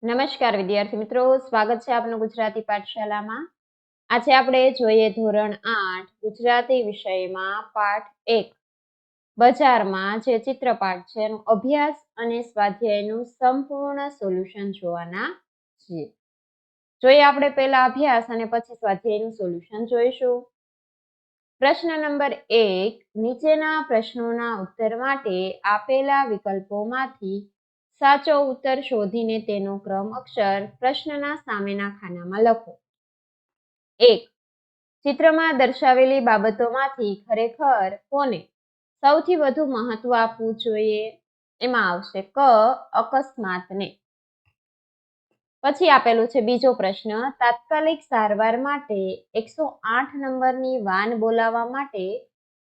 નમસ્કાર વિદ્યાર્થી મિત્રો, સ્વાગત છે આપનું ગુજરાતી પાઠશાલામાં. આજે આપણે જોઈએ ધોરણ 8 ગુજરાતી વિષયમાં પાઠ 1 બજારમાં જે ચિત્રપાઠ છે એનો અભ્યાસ અને સ્વાધ્યાયનું સંપૂર્ણ સોલ્યુશન જોવાના છીએ. જોઈએ આપણે પહેલા અભ્યાસ અને પછી સ્વાધ્યાયનું સોલ્યુશન જોઈશું. પ્રશ્ન નંબર 1, નીચેના પ્રશ્નોના ઉત્તર માટે આપેલા વિકલ્પોમાંથી સાચો ઉત્તર શોધીને તેનો ક્રમ અક્ષર પ્રશ્નના સામેના ખાનામાં લખો. 1. ચિત્રમાં દર્શાવેલી બાબતોમાંથી ખરેખર કોને સૌથી વધુ મહત્વ આપવું જોઈએ? એમાં આવશે ક. અકસ્માતને. પછી આપેલું છે બીજો પ્રશ્ન, તાત્કાલિક સારવાર માટે 108 નંબરની વાન બોલાવવા માટે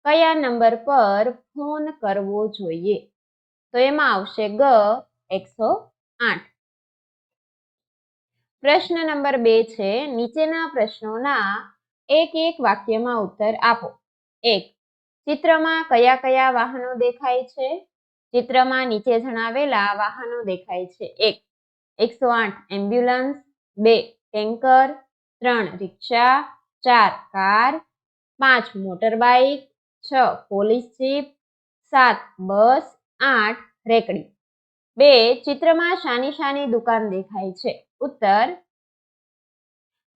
કયા નંબર પર ફોન કરવો જોઈએ? તો એમાં આવશે ગ. 108. પ્રશ્ન નંબર 2 છે, નીચેના પ્રશ્નોના એક વાક્યમાં ઉત્તર આપો. 1. ચિત્રમાં કયા કયા વાહનો દેખાય છે? ચિત્રમાં નીચે જણાવેલા વાહનો દેખાય છે. 1. 108 એમ્બ્યુલન્સ, 2. ટેન્કર, 3. રિક્ષા, 4. કાર, 5. મોટરબાઇક, 6. Police jeep, 7. બસ, 8. રેકડી. 2. ચિત્રમાં શાની શાની દુકાન દેખાય છે? ઉત્તર,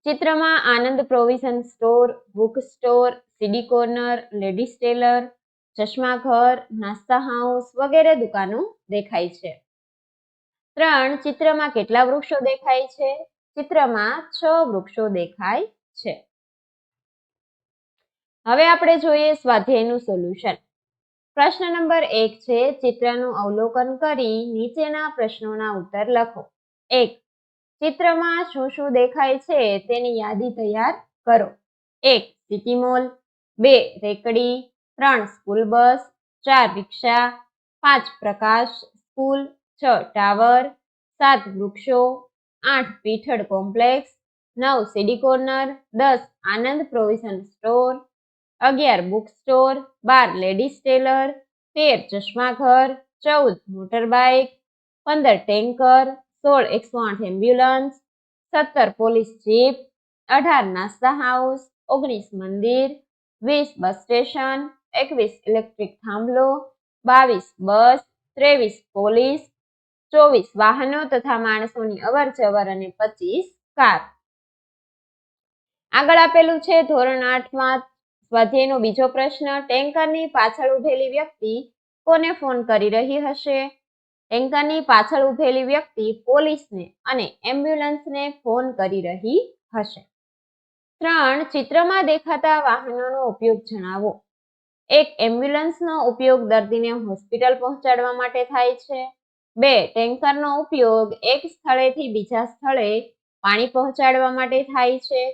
ચિત્રમાં આનંદ પ્રોવિઝન સ્ટોર, બુક સ્ટોર, સીડી કોર્નર, લેડીઝ ટેલર, ચશ્મા ઘર, નાસ્તા હાઉસ વગેરે દુકાનો દેખાય છે. 3. ચિત્રમાં કેટલા વૃક્ષો દેખાય છે? ચિત્રમાં 6 વૃક્ષો દેખાય છે. હવે આપણે જોઈએ સ્વાધ્યાયનું સોલ્યુશન. પ્રશ્ન નંબર 1 છે, ચિત્રનું અવલોકન કરી નીચેના પ્રશ્નોના ઉત્તર લખો. 1. ચિત્રમાં શું શું દેખાય છે તેની યાદી તૈયાર કરો. 1. City mall, 2. રેકડી, 3. School bus, 4. રિક્ષા, 5. પ્રકાશ સ્કૂલ, 6. ટાવર, 7. વૃક્ષો, 8. પીઠળ complex, 9. CD corner, 10. Anand provision store, 11. Book store, 12. Ladies tailor, 13. ચશ્મા ઘર, 14. Motorbike, 15. Tanker, 16. 108 ambulance, 17. Police jeep, 18. નાસ્તા હાઉસ, 19. મંદિર, 20. Bus station, 21. ઇલેક્ટ્રિક થાંભલો, 22. બસ, 23. પોલીસ, 24. વાહનો તથા માણસોની અવર જવર અને 25. કાર. આગળ આપેલું છે ધોરણ 8માં સ્વાધ્યાયનો બીજો પ્રશ્ન, ટેન્કરની પાછળ ઉભેલી વ્યક્તિ કોને ફોન કરી રહી હશે? ટેન્કરની પાછળ ઉભેલી વ્યક્તિ પોલીસને અને એમ્બ્યુલન્સને ફોન કરી રહી હશે. 3. ચિત્રમાં દેખાતા વાહનોનો ઉપયોગ જણાવો. 1. એમ્બ્યુલન્સનો ઉપયોગ દર્દીને હોસ્પિટલ પહોંચાડવા માટે થાય છે. 2. ટેન્કરનો ઉપયોગ એક સ્થળેથી બીજા સ્થળે પાણી પહોંચાડવા માટે થાય છે.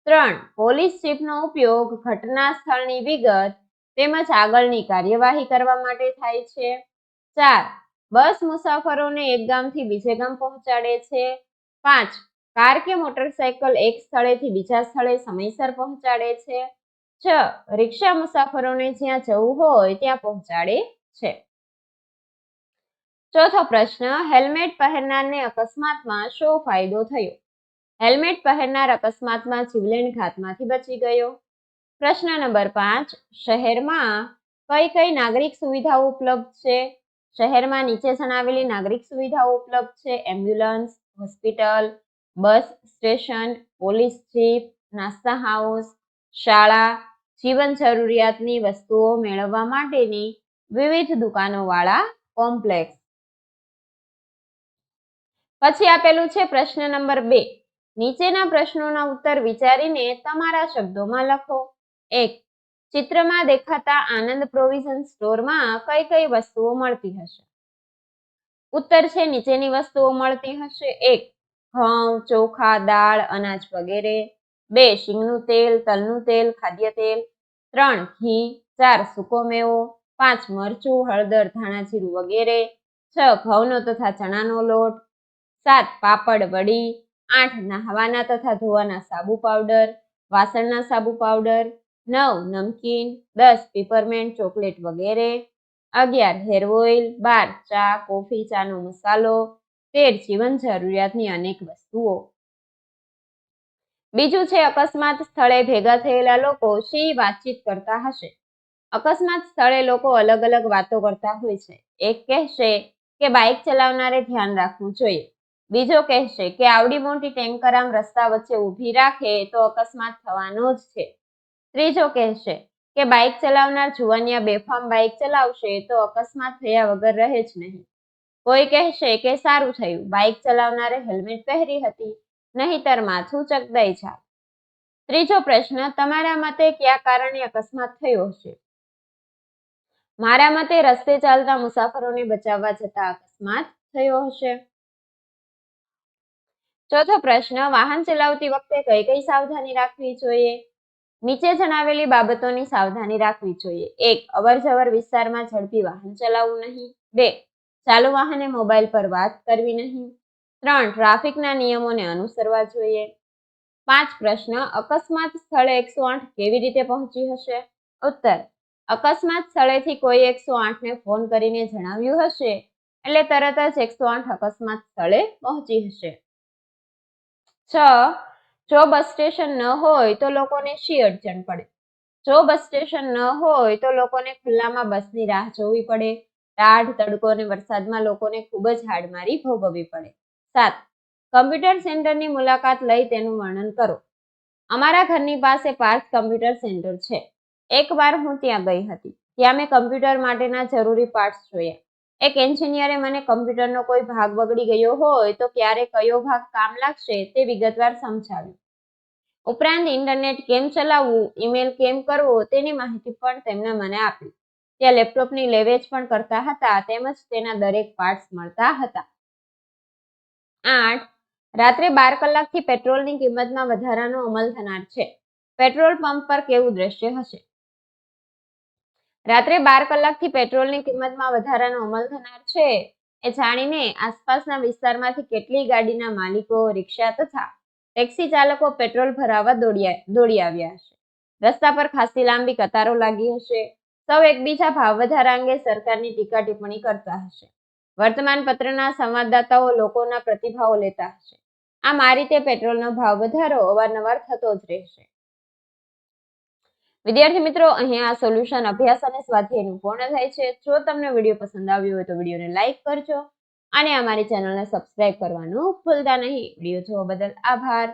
3. પોલીસ જીપનો ઉપયોગ ઘટના સ્થળની વિગત તેમજ આગળની કાર્યવાહી કરવા માટે થાય છે. 4. બસ મુસાફરોને એક ગામથી બીજે ગામ પહોંચાડે છે. 5. કાર કે મોટરસાયકલ એક સ્થળેથી બીજા સ્થળે સમયસર પહોંચાડે છે. 6. રિક્ષા મુસાફરોને જ્યાં જવું હોય ત્યાં પહોંચાડે છે. ચોથો પ્રશ્ન, હેલ્મેટ પહેરનારને અકસ્માતમાં શો ફાયદો થયો? હેલ્મેટ પહેરનાર અકસ્માતમાં જીવલેણ ઘાતમાંથી બચી ગયો. પ્રશ્ન નંબર 5, શહેરમાં કઈ કઈ નાગરિક સુવિધાઓ ઉપલબ્ધ છે? શહેરમાં નીચે જણાવેલી નાગરિક સુવિધાઓ ઉપલબ્ધ છે. Ambulance, hospital, bus station, police jeep, નાસ્તા હાઉસ, શાળા, જીવન જરૂરિયાતની વસ્તુઓ મેળવવા માટેની વિવિધ દુકાનોવાળા કોમ્પ્લેક્સ. પછી આપેલું છે પ્રશ્ન નંબર 2, નીચેના પ્રશ્નોના ઉત્તર વિચારીને તમારા શબ્દોમાં લખો. 1. ચિત્રમાં દેખાતા આનંદ પ્રોવિઝન સ્ટોરમાં કઈ કઈ વસ્તુઓ મળતી હશે? ઉત્તર છે નીચેની વસ્તુઓ મળતી હશે. 1. ઘઉં, ચોખા, દાળ, અનાજ વગેરે. 2. શીંગનું તેલ, તલનું તેલ, ખાદ્ય તેલ. 3. ઘી. 4. સૂકો મેવો. 5. મરચું, હળદર, ધાણા જીરું વગેરે. 6. ઘઉંનો તથા ચણાનો લોટ. 7. પાપડ, વડી. 8. નહાવાના તથા ધોવાના સાબુ પાવડર, વાસણના સાબુ પાવડર. 9. નમકીન. 10. પીપરમેન્ટ, ચોકલેટ વગેરે. 11. Hair oil. 12. ચા, કોફી, ચાનો મસાલો. 13 જીવન જરૂરિયાતની અનેક વસ્તુઓ. બીજું છે અકસ્માત સ્થળે ભેગા થયેલા લોકો શી વાતચીત કરતા હશે? અકસ્માત સ્થળે લોકો અલગ અલગ વાતો કરતા હોય છે. એક કહેશે કે બાઇક ચલાવનારે ધ્યાન રાખવું જોઈએ. બીજો કહેશે કે આવડી મોટી ટેન્કર આમ રસ્તા વચ્ચે ઊભી રાખે તો અકસ્માત થવાનો જ છે. ત્રીજો કહેશે કે બાઇક ચલાવનાર જુવાનિયા બેફામ બાઇક ચલાવશે તો અકસ્માત થયા વગર રહે જ નહીં. કોઈ કહેશે કે સારું થયું બાઇક ચલાવનારે હેલ્મેટ પહેરી હતી, નહીતર માથું ચકદાઈ જાત. ત્રીજો પ્રશ્ન, તમારા મતે કયા કારણે અકસ્માત થયો હશે? મારા મતે રસ્તે ચાલતા મુસાફરોને બચાવવા જતા અકસ્માત થયો હશે. ચોથો પ્રશ્ન, વાહન ચલાવતી વખતે કઈ કઈ સાવધાની રાખવી જોઈએ? નીચે જણાવેલી બાબતોની સાવધાની રાખવી જોઈએ. 1. અવરજવર વિસ્તારમાં ઝડપી વાહન ચલાવવું નહીં. 2. ચાલુ વાહને મોબાઈલ પર વાત કરવી નહીં. 3. ટ્રાફિકના નિયમોને અનુસરવા જોઈએ. 5 પ્રશ્ન, અકસ્માત સ્થળે 108 કેવી રીતે પહોંચી હશે? ઉત્તર, અકસ્માત સ્થળેથી કોઈ 108 ને ફોન કરીને જણાવ્યું હશે એટલે તરત જ 108 અકસ્માત સ્થળે પહોંચી હશે. 6. જો બસ સ્ટેશન ન હોય તો લોકોને શી અડચણ પડે? જો બસ સ્ટેશન ન હોય તો લોકોને ખુલ્લામાં બસની રાહ જોવી પડે. ટાઢ તડકો અને વરસાદમાં લોકોને ખૂબ જ હાડમારી ભોગવવી પડે. 7. કમ્પ્યુટર સેન્ટરની મુલાકાત લઈ તેનું વર્ણન કરો. અમારા ઘરની પાસે પાર્થ કમ્પ્યુટર સેન્ટર છે. એકવાર હું ત્યાં ગઈ હતી. ત્યાં મેં કમ્પ્યુટર માટેના જરૂરી પાર્ટ્સ જોયા. એક એન્જિનિયરે મને કમ્પ્યુટરનો કોઈ ભાગ બગડી ગયો હોય તો ક્યારે કયો ભાગ કામ લાગશે તે વિગતવાર સમજાવ્યું. ઉપરાંત ઇન્ટરનેટ કેમ ચલાવવું, ઈમેલ કેમ કરવો તેની માહિતી પણ તેમણે મને આપી. ત્યાં લેપટોપની લેવેચ પણ કરતા હતા તેમજ તેના દરેક પાર્ટ્સ મળતા હતા. 8. રાત્રે 12 કલાકથી પેટ્રોલની કિંમતમાં વધારાનો અમલ થનાર છે. પેટ્રોલ પંપ પર કેવું દ્રશ્ય હશે? રાત્રે 12 કલાકથી પેટ્રોલની કિંમતમાં વધારાનો અમલ થનાર છે એ જાણીને આસપાસના વિસ્તારમાંથી કેટલી ગાડીના માલિકો, રિક્ષા તથા ટેક્સી ચાલકો પેટ્રોલ ભરાવવા દોડી આવ્યા હશે. રસ્તા પર ખાસી લાંબી કતારો લાગી હશે. સૌ એકબીજા ભાવ વધારા અંગે સરકારની ટીકા ટિપ્પણી કરતા હશે. વર્તમાન પત્રના સંવાદદાતાઓ લોકોના પ્રતિભાવો લેતા હશે. આમ આ રીતે પેટ્રોલનો ભાવ વધારો અવારનવાર થતો જ રહેશે. વિદ્યાર્થી મિત્રો, અહીંયા આ સોલ્યુશન અભ્યાસ અને સ્વાધ્યાયનું પૂર્ણ થાય છે. જો તમને વિડીયો પસંદ આવ્યો હોય તો વિડીયોને લાઈક કરજો અને અમારી ચેનલને સબસ્ક્રાઇબ કરવાનું ભૂલતા નહીં. વિડીયો જોવા બદલ આભાર.